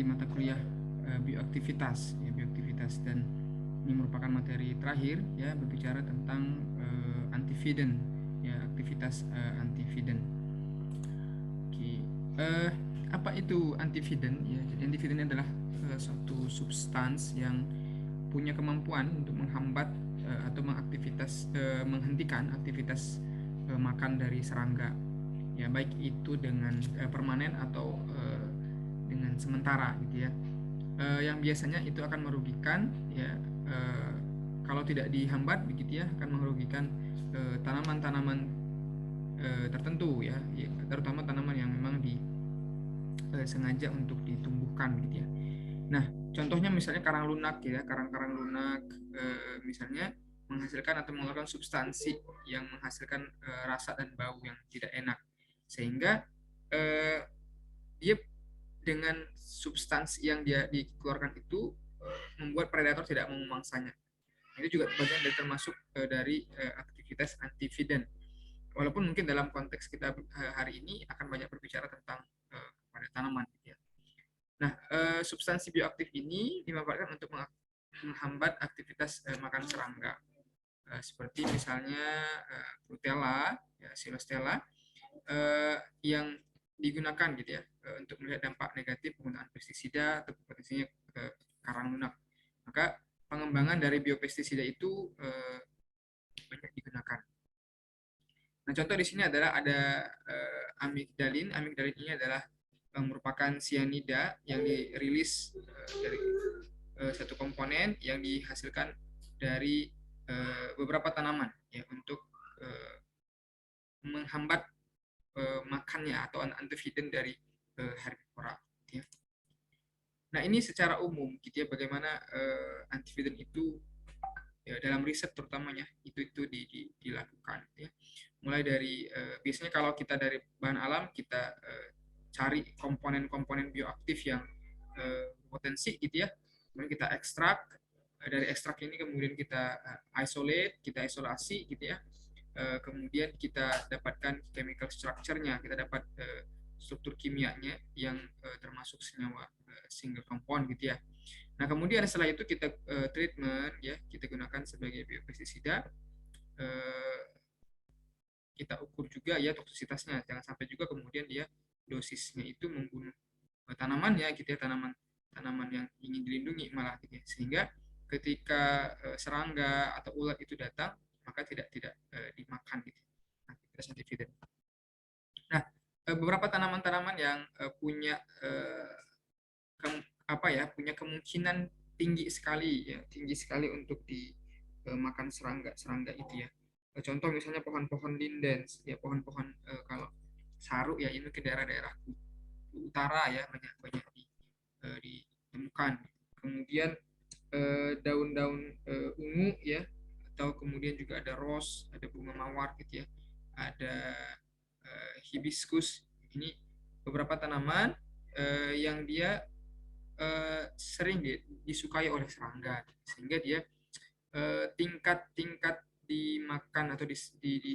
mata kuliah bioaktivitas, ya, bioaktivitas, dan ini merupakan materi terakhir ya, berbicara tentang antividen, ya, aktivitas antividen. Oke, apa itu antividen? Ya, jadi antividen adalah suatu substans yang punya kemampuan untuk menghambat atau menghentikan aktivitas makan dari serangga, ya, baik itu dengan permanen atau dengan sementara gitu ya. Yang biasanya itu akan merugikan, ya, kalau tidak dihambat begitu ya, akan merugikan tanaman-tanaman tertentu ya, terutama tanaman yang memang sengaja untuk ditumbuhkan gitu ya. Nah, contohnya misalnya karang lunak ya, karang-karang lunak misalnya menghasilkan atau mengeluarkan substansi yang menghasilkan rasa dan bau yang tidak enak, sehingga dia dengan substansi yang dia dikeluarkan itu membuat predator tidak mau memangsanya. Itu juga bagian dari termasuk dari aktivitas antividen. Walaupun mungkin dalam konteks kita hari ini akan banyak berbicara tentang pada tanaman gitu ya. Nah, substansi bioaktif ini dimanfaatkan untuk menghambat aktivitas makan serangga, seperti misalnya Rutella, ya, Silostella, yang digunakan gitu ya untuk melihat dampak negatif penggunaan pestisida atau potensinya karang lunak. Maka pengembangan dari biopestisida itu banyak digunakan. Nah, contoh di sini adalah ada amigdalin. Amigdalin ini adalah merupakan sianida yang dirilis dari satu komponen yang dihasilkan dari beberapa tanaman ya, untuk menghambat makannya atau antividen dari herbivora gitu ya. Nah, ini secara umum gitu ya, bagaimana antividen itu ya, dalam riset terutamanya dilakukan ya. Mulai dari biasanya kalau kita dari bahan alam kita cari komponen-komponen bioaktif yang potensi gitu ya, kemudian kita ekstrak. Dari ekstrak ini kemudian kita kita isolasi gitu ya. Kemudian kita dapatkan chemical structure-nya, kita dapat struktur kimianya yang termasuk senyawa single compound gitu ya. Nah, kemudian setelah itu kita treatment ya, kita gunakan sebagai biopestisida. Kita ukur juga ya toksisitasnya, jangan sampai juga kemudian dia dosisnya itu membunuh tanamannya gitu ya, tanaman yang ingin dilindungi malah gitu ya. Sehingga ketika serangga atau ulat itu datang, maka tidak dimakan gitu, aktivitas antividen. Nah, beberapa tanaman-tanaman yang punya punya kemungkinan tinggi sekali untuk dimakan serangga itu ya. Contoh misalnya pohon-pohon lindens ya, pohon-pohon kalau saru ya, ini ke daerah-daerah utara ya, banyak banyak ditemukan. Kemudian daun-daun ungu ya, atau kemudian juga ada rose, ada bunga mawar gitu ya, ada hibiscus. Ini beberapa tanaman yang dia sering disukai oleh serangga, sehingga dia tingkat dimakan atau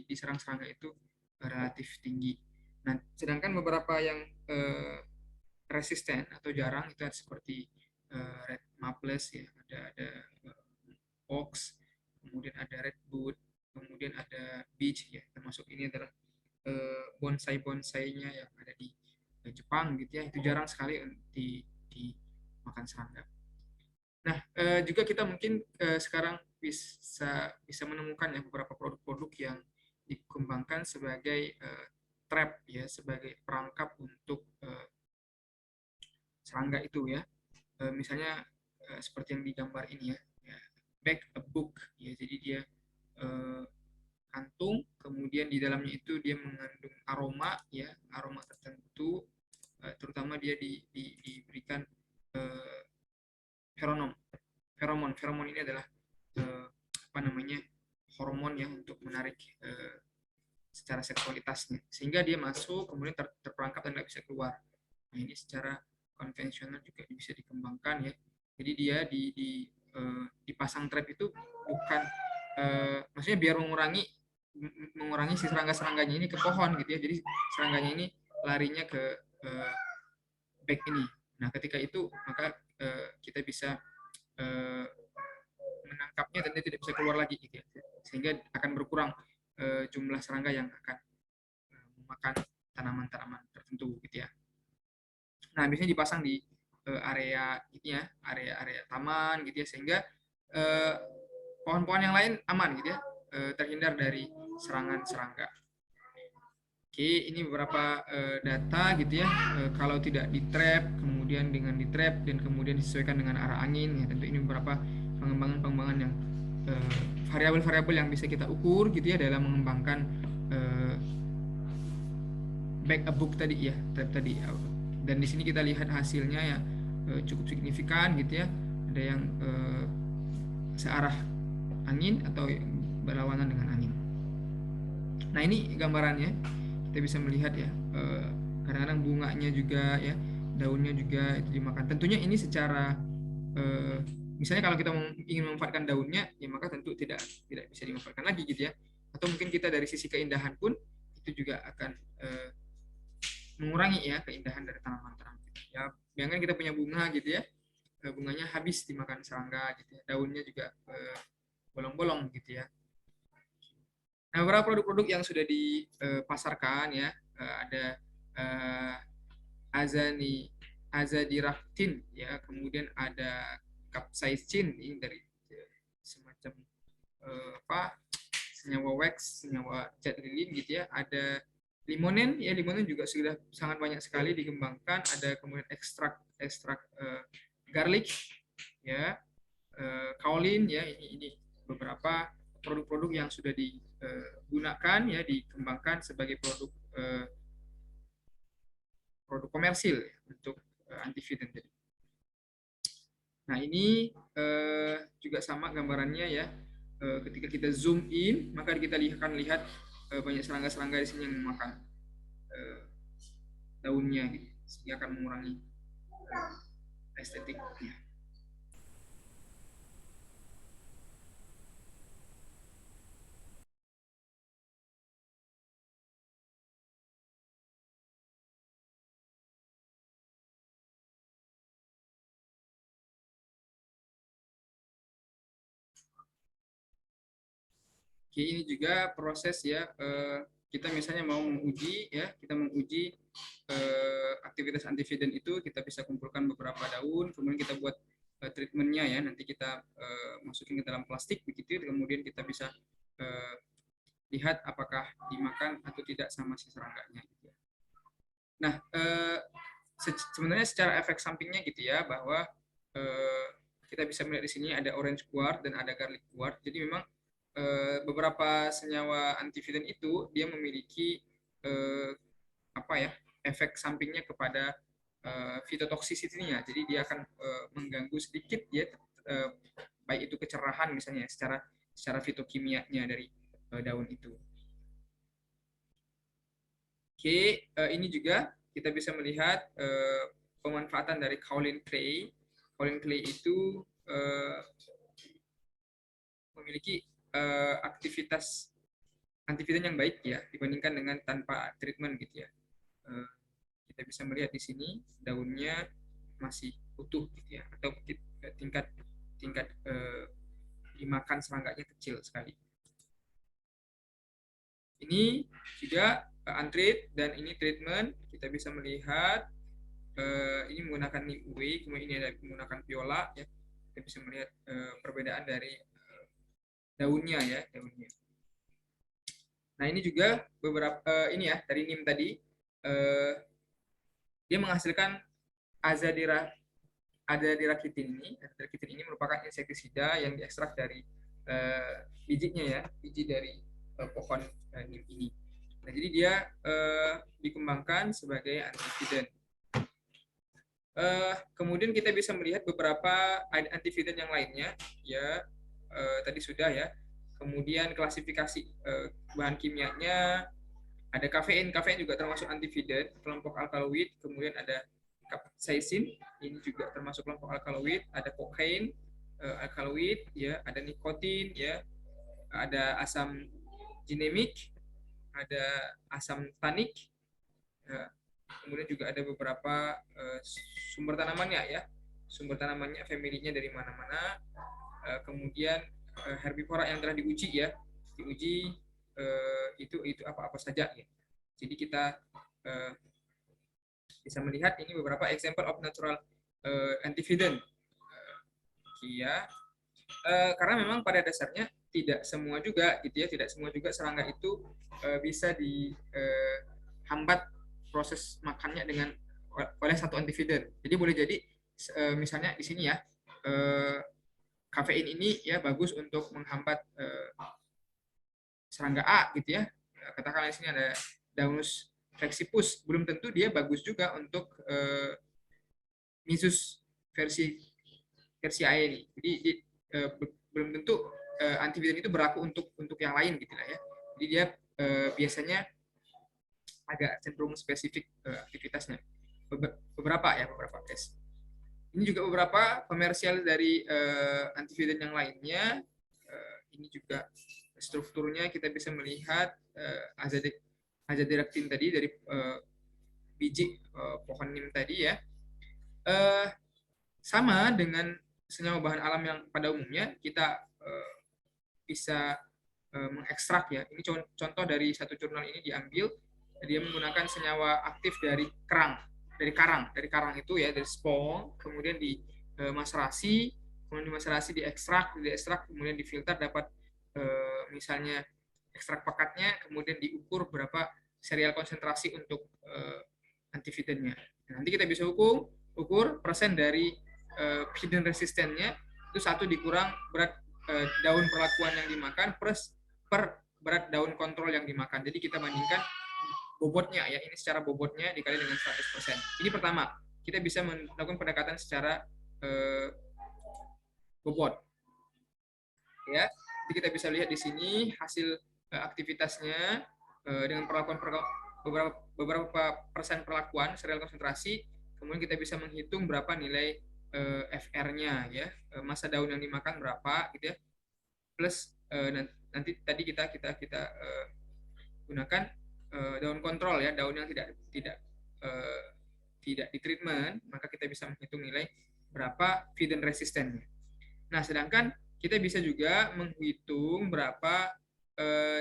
diserang serangga itu relatif tinggi. Nah, sedangkan beberapa yang resisten atau jarang itu seperti red maples ya, ada oaks, kemudian ada redwood, kemudian ada beech ya, termasuk ini adalah bonsai-bonsainya yang ada di Jepang gitu ya, itu jarang sekali dimakan serangga. Nah, juga kita mungkin sekarang bisa menemukan ya beberapa produk-produk yang dikembangkan sebagai trap ya, sebagai perangkap untuk serangga itu ya. Misalnya seperti yang digambar ini ya, bag a book ya, jadi dia kantung, kemudian di dalamnya itu dia mengandung aroma ya, aroma tertentu, terutama dia diberikan feromon. Feromon ini adalah hormon yang untuk menarik secara seksualitasnya, sehingga dia masuk kemudian terperangkap dan nggak bisa keluar. Nah, ini secara konvensional juga bisa dikembangkan ya. Jadi dia dipasang trap itu bukan maksudnya biar mengurangi si serangga-serangganya ini ke pohon gitu ya. Jadi serangganya ini larinya ke bag ini. Nah, ketika itu maka kita bisa menangkapnya dan dia tidak bisa keluar lagi gitu ya. Sehingga akan berkurang jumlah serangga yang akan memakan tanaman-tanaman tertentu gitu ya. Nah, biasanya dipasang di area gitu ya, area-area taman gitu ya, sehingga eh, pohon-pohon yang lain aman gitu ya, terhindar dari serangan serangga. Oke, ini beberapa data gitu ya. Kalau tidak di trap, kemudian dengan di trap dan kemudian disesuaikan dengan arah angin, ya tentu ini beberapa pengembangan-pengembangan yang variabel-variabel yang bisa kita ukur gitu ya dalam mengembangkan back a book tadi ya, trap tadi. Dan di sini kita lihat hasilnya ya cukup signifikan gitu ya. Ada yang searah angin atau berlawanan dengan angin. Nah, ini gambarannya. Kita bisa melihat ya, kadang-kadang bunganya juga ya, daunnya juga itu dimakan. Tentunya ini secara misalnya kalau kita ingin memanfaatkan daunnya, ya maka tentu tidak bisa dimanfaatkan lagi gitu ya. Atau mungkin kita dari sisi keindahan pun itu juga akan mengurangi ya keindahan dari tanaman-tanaman kita. Ya, bayangkan kita punya bunga gitu ya, bunganya habis dimakan serangga gitu ya, daunnya juga bolong-bolong gitu ya. Nah, beberapa produk-produk yang sudah dipasarkan ya, ada uh, azani azadirachtin ya, kemudian ada capsaicin ini dari semacam apa senyawa wax, senyawa cat lilin gitu ya. Ada limonen ya, limonen juga sudah sangat banyak sekali dikembangkan. Ada kemudian ekstrak ekstrak garlic ya, kaolin ya, ini beberapa produk-produk yang sudah digunakan ya, dikembangkan sebagai produk produk komersil ya, untuk antividin. Nah, ini juga sama gambarannya ya. Ketika kita zoom in, maka kita akan lihat banyak serangga-serangga di sini yang memakan daunnya, gitu, sehingga akan mengurangi estetiknya. Oke, ini juga proses ya, kita misalnya mau menguji ya, kita menguji aktivitas antividen itu, kita bisa kumpulkan beberapa daun, kemudian kita buat treatmentnya ya, nanti kita masukin ke dalam plastik begitu, kemudian kita bisa lihat apakah dimakan atau tidak sama si serangganya gitu ya. Nah, sebenarnya secara efek sampingnya gitu ya, bahwa kita bisa melihat di sini ada orange guard dan ada garlic guard. Jadi memang beberapa senyawa antividen itu dia memiliki apa ya, efek sampingnya kepada fitotoksisitinya. Jadi dia akan mengganggu sedikit ya, baik itu kecerahan misalnya secara fitokimianya dari daun itu. Oke, ini juga kita bisa melihat pemanfaatan dari kaolin clay. Kaolin clay itu memiliki aktivitas antividen yang baik ya, dibandingkan dengan tanpa treatment gitu ya. Kita bisa melihat di sini daunnya masih utuh gitu ya, atau tingkat tingkat dimakan serangganya kecil sekali. Ini juga untreat dan ini treatment. Kita bisa melihat ini menggunakan neem whey, kemudian ini ada menggunakan viola ya. Kita bisa melihat perbedaan dari daunnya ya, daunnya. Nah, ini juga beberapa ini ya, dari neem tadi dia menghasilkan azadira azadirachitin ini. Azadirachitin ini merupakan insektisida yang diekstrak dari bijinya ya, biji dari pohon neem ini. Nah, jadi dia dikembangkan sebagai antividen. Kemudian kita bisa melihat beberapa antividen yang lainnya ya, tadi sudah ya. Kemudian klasifikasi bahan kimianya, ada kafein. Kafein juga termasuk antividen, kelompok alkaloid. Kemudian ada capsaicin, ini juga termasuk kelompok alkaloid. Ada kokain, alkaloid ya, ada nikotin ya, ada asam ginemik, ada asam tanik ya. kemudian juga ada beberapa sumber tanamannya ya, sumber tanamannya, familinya dari mana-mana, kemudian herbivora yang telah diuji ya, diuji itu apa-apa saja ya. Jadi kita bisa melihat ini beberapa example of natural antividin ya. Karena memang pada dasarnya tidak semua juga gitu ya, tidak semua juga serangga itu bisa dihambat proses makannya dengan oleh satu antividin. Jadi boleh jadi misalnya di sini ya, kafein ini ya bagus untuk menghambat serangga A gitu ya. Katakanlah di sini ada Daunus flexipus, belum tentu dia bagus juga untuk Myzus versi A ini. Jadi belum tentu antividin itu berlaku untuk yang lain gitu lah ya. Jadi dia biasanya agak cenderung spesifik aktivitasnya. Beberapa tes. Ini juga beberapa komersial dari antividin yang lainnya. Ini juga strukturnya kita bisa melihat azadirachtin tadi dari biji pohon nim tadi ya. Sama dengan senyawa bahan alam yang pada umumnya kita bisa mengekstrak ya. Ini contoh dari satu jurnal ini diambil, dia menggunakan senyawa aktif dari karang itu ya, dari spong, kemudian dimaserasi, kemudian diekstrak, kemudian difilter dapat misalnya ekstrak pekatnya, kemudian diukur berapa serial konsentrasi untuk antividinnya. Nanti kita bisa ukur persen dari hidden resistennya itu satu dikurang berat daun perlakuan yang dimakan per berat daun kontrol yang dimakan. Jadi kita bandingkan bobotnya ya, ini secara bobotnya dikali dengan 100%. Ini pertama, kita bisa melakukan pendekatan secara bobot. Ya, jadi kita bisa lihat di sini hasil aktivitasnya dengan beberapa persen perlakuan serial konsentrasi, kemudian kita bisa menghitung berapa nilai FR-nya ya, masa daun yang dimakan berapa gitu ya, plus nanti tadi kita gunakan daun kontrol ya, daun yang tidak di treatment, maka kita bisa menghitung nilai berapa feed resistennya. Nah, sedangkan kita bisa juga menghitung berapa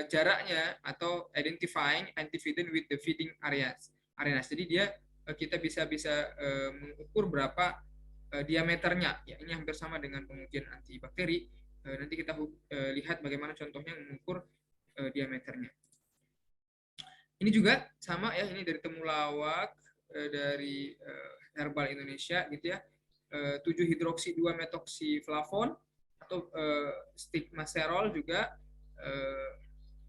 jaraknya atau identifying antividin with the feeding areas. Jadi dia kita bisa mengukur berapa diameternya. Ya, ini hampir sama dengan pengujian antibakteri. Nanti kita lihat bagaimana contohnya mengukur diameternya. Ini juga sama ya, ini dari temulawak dari Herbal Indonesia gitu ya. 7-hidroksi-2-metoksiflavon atau stigmaserol juga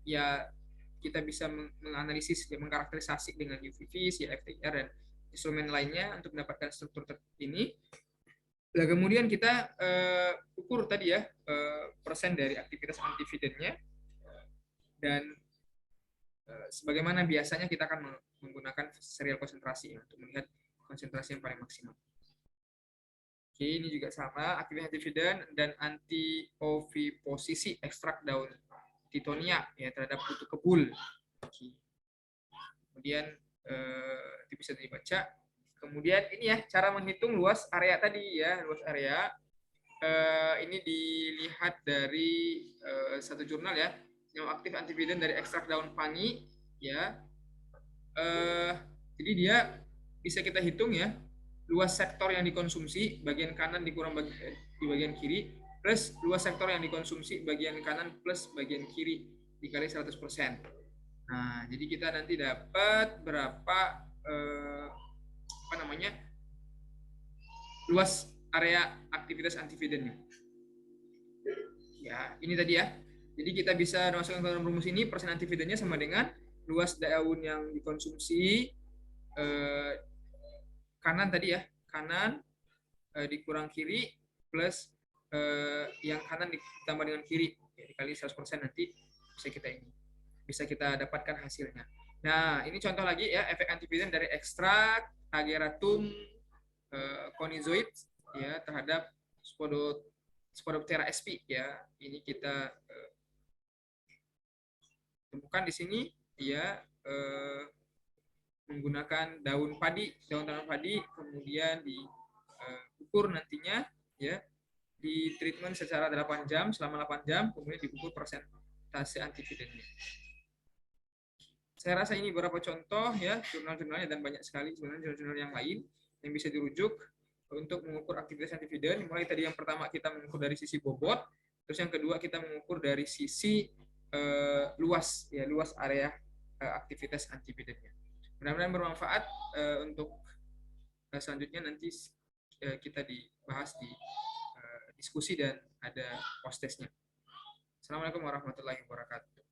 ya kita bisa menganalisis dan mengkarakterisasi dengan UVV, CFTR dan instrumen lainnya untuk mendapatkan struktur ini. Nah, kemudian kita ukur tadi ya persen dari aktivitas antividinnya, dan sebagaimana biasanya kita akan menggunakan serial konsentrasi untuk melihat konsentrasi yang paling maksimal. Oke, ini juga sama, aktivitas antividin dan anti-oviposisi ekstrak daun titonia ya terhadap kutu kebul. Oke. Kemudian itu bisa dibaca. Kemudian ini ya cara menghitung luas area tadi ya, luas area. Ini dilihat dari satu jurnal ya, senyawa aktif antividin dari ekstrak daun pangi ya. Jadi dia bisa kita hitung ya, luas sektor yang dikonsumsi bagian kanan dikurang di bagian kiri, plus luas sektor yang dikonsumsi bagian kanan plus bagian kiri dikali 100%. Nah, jadi kita nanti dapat berapa luas area aktivitas antividinnya. Ya, ini tadi ya. Jadi kita bisa masukkan ke dalam rumus ini, persen antividinnya sama dengan luas daun yang dikonsumsi kanan tadi ya, kanan dikurang kiri plus yang kanan ditambah dengan kiri ya, dikali 100% nanti bisa kita dapatkan hasilnya. Nah, ini contoh lagi ya efek antividin dari ekstrak Ageratum conizoid ya terhadap Spodoptera sp ya. Ini kita temukan di sini ya menggunakan daun tanaman padi, kemudian diukur nantinya ya, di treatment secara 8 jam, selama 8 jam, kemudian diukur persentase antividennya. Saya rasa ini beberapa contoh ya, jurnal-jurnalnya, dan banyak sekali sebenarnya jurnal-jurnal yang lain yang bisa dirujuk untuk mengukur aktivitas antividen. Mulai tadi yang pertama kita mengukur dari sisi bobot, terus yang kedua kita mengukur dari sisi luas area aktivitas antividennya. Mudah-mudahan bermanfaat. Untuk selanjutnya nanti kita dibahas di diskusi dan ada post testnya. Assalamualaikum warahmatullahi wabarakatuh.